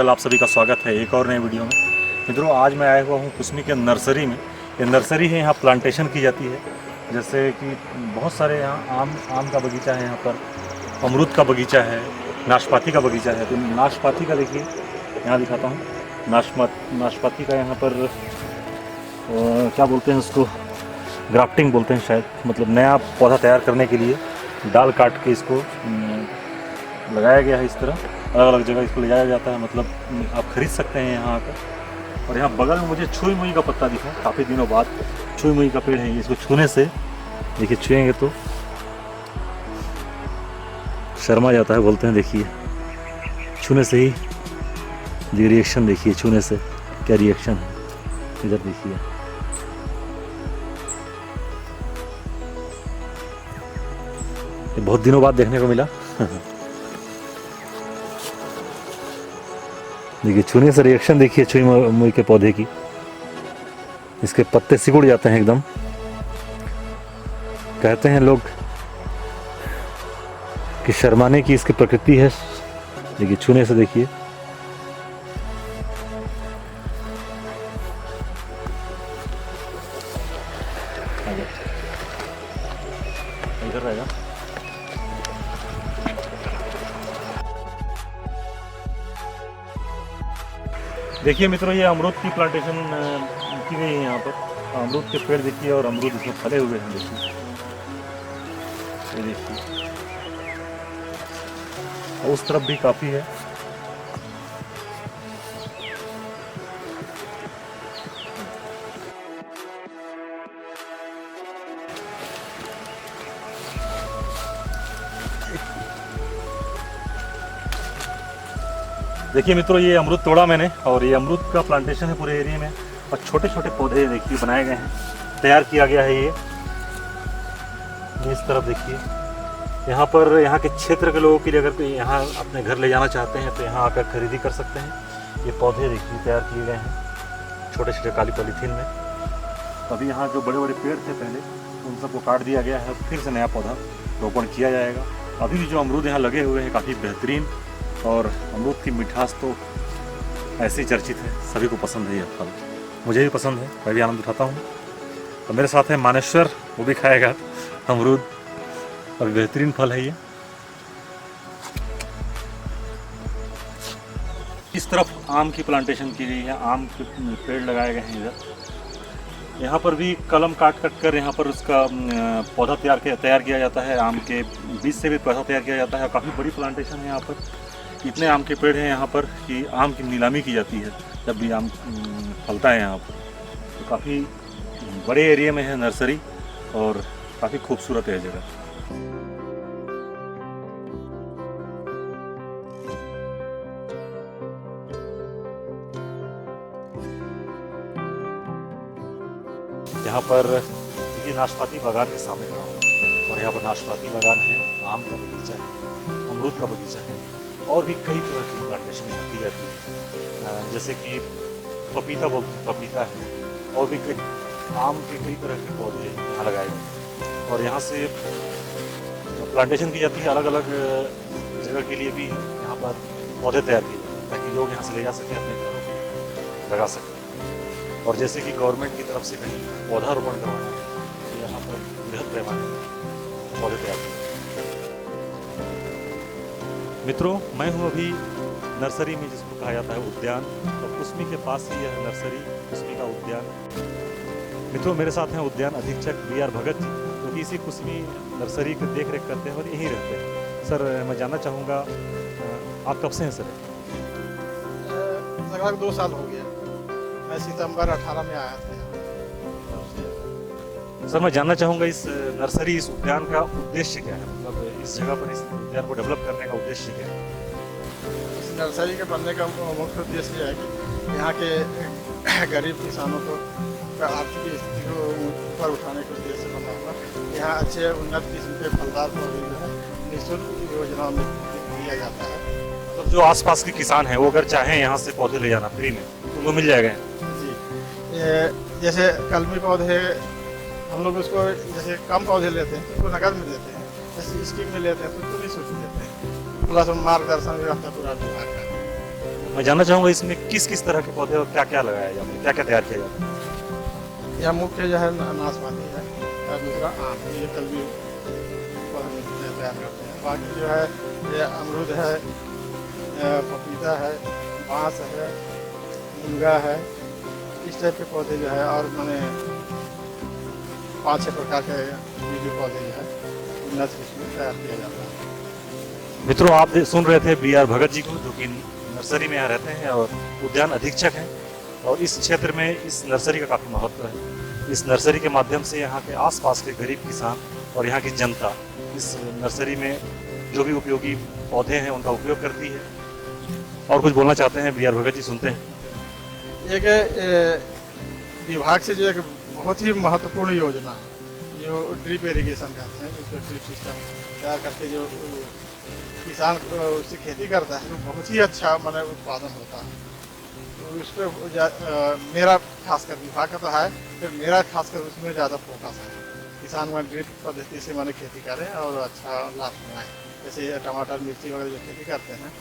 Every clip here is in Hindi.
मंडल, आप सभी का स्वागत है एक और नए वीडियो में। मित्रों, आज मैं आया हुआ हूँ कुसमी के नर्सरी में। ये नर्सरी है, यहाँ प्लांटेशन की जाती है। जैसे कि बहुत सारे यहाँ आम का बगीचा है, यहाँ पर अमरूद का बगीचा है, नाशपाती का बगीचा है। तो नाशपाती का देखिए, यहाँ दिखाता हूँ। नाशपाती का यहाँ पर क्या बोलते हैं उसको, ग्राफ्टिंग बोलते हैं शायद, मतलब नया पौधा तैयार करने के लिए डाल काट के इसको लगाया गया है। इस तरह अलग अलग जगह इसको ले जाया जाता है, मतलब आप खरीद सकते हैं यहाँ आकर। और यहाँ बगल में मुझे छुई मुई का पत्ता दिखा, काफ़ी दिनों बाद छुई मुई का पेड़ है। इसको छूने से देखिए, छुएंगे तो शर्मा जाता है, बोलते हैं। देखिए, छूने से ही ये रिएक्शन देखिए, छूने से क्या रिएक्शन है। इधर देखिए, बहुत दिनों बाद देखने को मिला। देखिए, छूने से रिएक्शन देखिए, छुई मुई के पौधे की। इसके पत्ते सिकुड़ जाते हैं एकदम। कहते हैं लोग कि शर्माने की इसकी प्रकृति है। देखिए, छूने से देखिए, इधर रहेगा। देखिए मित्रों, ये अमरूद की प्लांटेशन की गई है यहाँ पर। अमरूद के पेड़ देखिए, और अमरूद इसमें फले हुए हैं। देखिए, ये देखिए, और उस तरफ भी काफ़ी है। देखिए मित्रों, ये अमरूद तोड़ा मैंने, और ये अमरूद का प्लांटेशन है पूरे एरिया में। और छोटे छोटे पौधे देखिए बनाए गए हैं, तैयार किया गया है। ये इस तरफ देखिए, यहाँ पर यहाँ के क्षेत्र के लोगों के लिए अगर यहाँ अपने घर ले जाना चाहते हैं तो यहाँ आकर खरीदी कर सकते हैं। ये पौधे देखिए तैयार किए गए हैं छोटे छोटे काली पॉलीथीन में। अभी यहाँ जो बड़े बड़े पेड़ थे पहले, उन सबको काट दिया गया है, फिर से नया पौधा रोपण किया जाएगा। अभी भी जो अमरूद यहाँ लगे हुए हैं काफ़ी बेहतरीन, और अमरूद की मिठास तो ऐसे ही चर्चित है, सभी को पसंद है। यह फल मुझे भी पसंद है, मैं भी आनंद उठाता हूँ। तो मेरे साथ है मानेश्वर, वो भी खाएगा अमरूद। अभी बेहतरीन फल है ये। इस तरफ आम की प्लांटेशन की गई है, आम के पेड़ लगाए गए हैं इधर। यहाँ पर भी कलम काट कर यहाँ पर उसका पौधा तैयार किया जाता है। आम के बीज से भी पौधा तैयार किया जाता है। काफ़ी बड़ी प्लांटेशन है यहाँ पर। इतने आम के पेड़ हैं यहाँ पर कि आम की नीलामी की जाती है जब भी आम फलता है यहाँ पर। तो काफ़ी बड़े एरिया में है नर्सरी, और काफ़ी खूबसूरत है जगह। यहाँ पर ये नाशपाती बागान के सामने खड़ा हूँ, और यहाँ पर नाशपाती बागान है, आम का बगीचा है, अमरूद का बगीचा है, और भी कई तरह की प्लांटेशन यहाँ की जाती है। जैसे कि पपीता है, और भी कई आम के कई तरह के पौधे यहाँ लगाए गए। और यहाँ से प्लांटेशन की जाती है अलग अलग जगह के लिए भी। यहाँ पर पौधे तैयार किए जाते हैं ताकि लोग यहाँ से ले जा सकें, अपने घरों में लगा सकें। और जैसे कि गवर्नमेंट की तरफ से कहीं पौधारोपण करवाना है तो यहाँ पर बृहद पैमाने में पौधे तैयार किए। मित्रों, मैं हूँ अभी नर्सरी में, जिसको कहा जाता है उद्यान, और कुसमी के पास ही यह नर्सरी, कुसमी का उद्यान। मित्रों, मेरे साथ हैं उद्यान अधीक्षक BR भगत जी, जो कि इसी कुसमी नर्सरी की देख रेख करते हैं और यहीं रहते हैं। सर, मैं जानना चाहूँगा, आप कब से हैं सर? लगभग 2 साल हो गया। मैं सितंबर 18 में आया था। सर, मैं जानना चाहूँगा, इस नर्सरी, इस उद्यान का उद्देश्य क्या है? मतलब इस जगह पर इस उद्यान को डेवलप करने का उद्देश्य क्या है? इस नर्सरी के बनने का मुख्य उद्देश्य यह है कि यहाँ के गरीब किसानों को आर्थिक स्थिति को ऊपर उठाने के उद्देश्य से बना हुआ। यहाँ अच्छे उन्नत किस्म के फलदार पौधे जो है निःशुल्क योजनाओं में दिया जाता है। तो जो आसपास के किसान हैं, वो अगर चाहें यहाँ से पौधे ले जाना फ्री में, तो वो मिल जाएगा जी। जैसे कलमी पौधे हम लोग उसको जैसे कम पौधे लेते हैं तो उसको नकद में देते हैं, जैसे स्कीम में लेते हैं तो निःशुल्क देते हैं। प्लस मार्गदर्शन भी रहता है पूरा विभाग का। मैं जानना चाहूँगा इसमें किस किस तरह के पौधे और क्या क्या लगाया जाता है, क्या क्या तैयार किया जाता है। यह मुख्य जो है नाशपाती है और दूसरा आम, ये कलमी पौधे तैयार करते हैं। बाकी जो है ये अमरूद है, पपीता है, बांस है, मुनगा है, इस टाइप के पौधे जो है, और मैंने 5-6 प्रकार के बीजू पौधे जो है उन्नत किस्म में तैयार किया जाता है। मित्रों, आप सुन रहे थे BR भगत जी को, जो कि नर्सरी में यहाँ रहते हैं और उद्यान अधीक्षक हैं। और इस क्षेत्र में इस नर्सरी का काफ़ी महत्व है। इस नर्सरी के माध्यम से यहाँ के आसपास के गरीब किसान और यहाँ की जनता इस नर्सरी में जो भी उपयोगी पौधे हैं उनका उपयोग करती है। और कुछ बोलना चाहते हैं BR भगत जी, सुनते हैं। एक विभाग से जो एक बहुत ही महत्वपूर्ण योजना जो ड्रिप इरिगेशन कहते हैं, उसको ड्रिप सिस्टम तैयार करके जो किसान उससे खेती करता है तो बहुत ही अच्छा माने उत्पादन होता है। तो उस पर मेरा खासकर विभाग का तो है, फिर मेरा खासकर उसमें ज़्यादा फोकस है। किसान में ड्रिप पद्धति से माने खेती करें और अच्छा लाभ कमाएं। जैसे टमाटर, मिर्ची वगैरह जो खेती करते हैं,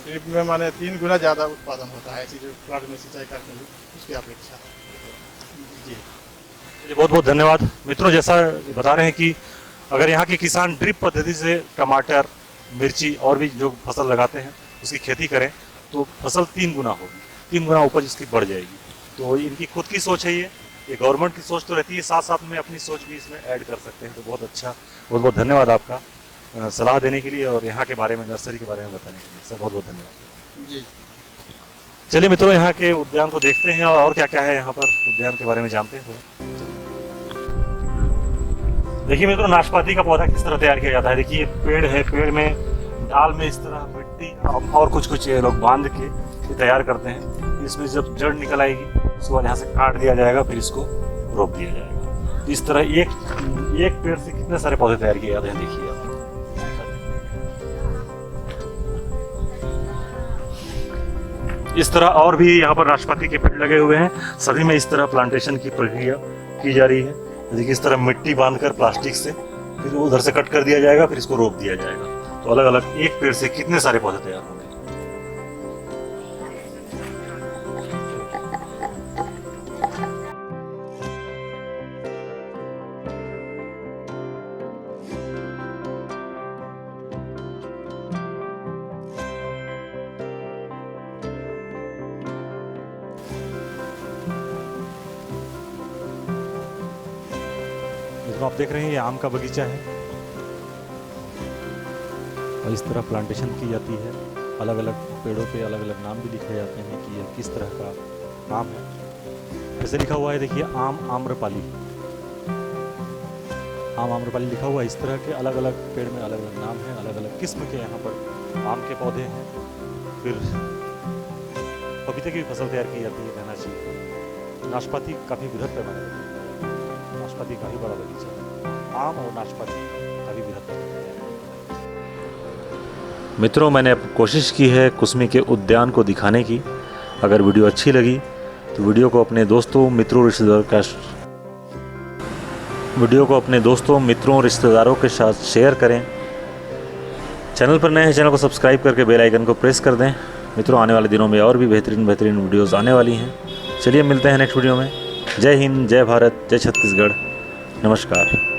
ड्रिप में माने 3 गुना ज़्यादा उत्पादन होता है ऐसी जो प्लाट में सिंचाई करते हैं उसकी अपेक्षा। जी, बहुत बहुत धन्यवाद। मित्रों, जैसा बता रहे हैं कि अगर यहाँ के किसान ड्रिप पद्धति से टमाटर, मिर्ची और भी जो फसल लगाते हैं उसकी खेती करें तो फसल 3 गुना होगी, 3 गुना उपज इसकी बढ़ जाएगी। तो इनकी खुद की सोच है, ये गवर्नमेंट की सोच तो रहती है, साथ साथ में अपनी सोच भी इसमें ऐड कर सकते हैं। तो बहुत अच्छा, बहुत बहुत धन्यवाद आपका सलाह देने के लिए और यहाँ के बारे में, नर्सरी के बारे में बताने के लिए। सर, बहुत बहुत धन्यवाद जी। चलिए मित्रों, यहाँ के उद्यान को देखते हैं और क्या क्या है यहाँ पर उद्यान के बारे में जानते हैं। देखिए मित्रों, नाशपाती का पौधा किस तरह तैयार किया जाता है। देखिए पेड़ है, पेड़ में डाल में इस तरह मिट्टी और कुछ कुछ ये लोग बांध के ये तैयार करते हैं। इसमें जब जड़ निकल आएगी उसके बाद यहाँ से काट दिया जाएगा, फिर इसको रोप दिया जाएगा। तो इस तरह एक पेड़ से कितने सारे पौधे तैयार किए जाते हैं, देखिए आप। इस तरह और भी यहाँ पर नाशपाती के पेड़ लगे हुए हैं, सभी में इस तरह प्लांटेशन की प्रक्रिया की जा रही है। देखिए इस तरह मिट्टी बांधकर प्लास्टिक से फिर उधर से कट कर दिया जाएगा, फिर इसको रोप दिया जाएगा। तो अलग अलग एक पेड़ से कितने सारे पौधे तैयार होंगे। आप देख रहे हैं ये आम का बगीचा है और इस तरह प्लांटेशन की जाती है। अलग अलग पेड़ों पे अलग अलग नाम भी लिखे जाते हैं कि यह किस तरह का आम है। जैसे लिखा हुआ है, देखिए आम आम्रपाली, आम आम्रपाली लिखा हुआ है। इस तरह के अलग अलग पेड़ में अलग अलग नाम है, अलग अलग किस्म के यहाँ पर आम के पौधे हैं। फिर पपीते की भी फसल तैयार की जाती है, कहना चाहिए। नाशपाती काफ़ी बृहद पैमाने पर, नाशपाती काफ़ी बड़ा बगीचा है। आम और नाशपाती काफ़ी बृहद पैमाने पर। मित्रों, मैंने कोशिश की है कुसमी के उद्यान को दिखाने की। अगर वीडियो अच्छी लगी तो वीडियो को अपने दोस्तों, मित्रों, रिश्तेदारों के साथ शेयर करें। चैनल पर नए हैं, चैनल को सब्सक्राइब करके बेल आइकन को प्रेस कर दें। मित्रों, आने वाले दिनों में और भी बेहतरीन वीडियोस आने वाली हैं। चलिए मिलते हैं नेक्स्ट वीडियो में। जय हिंद, जय भारत, जय छत्तीसगढ़, नमस्कार।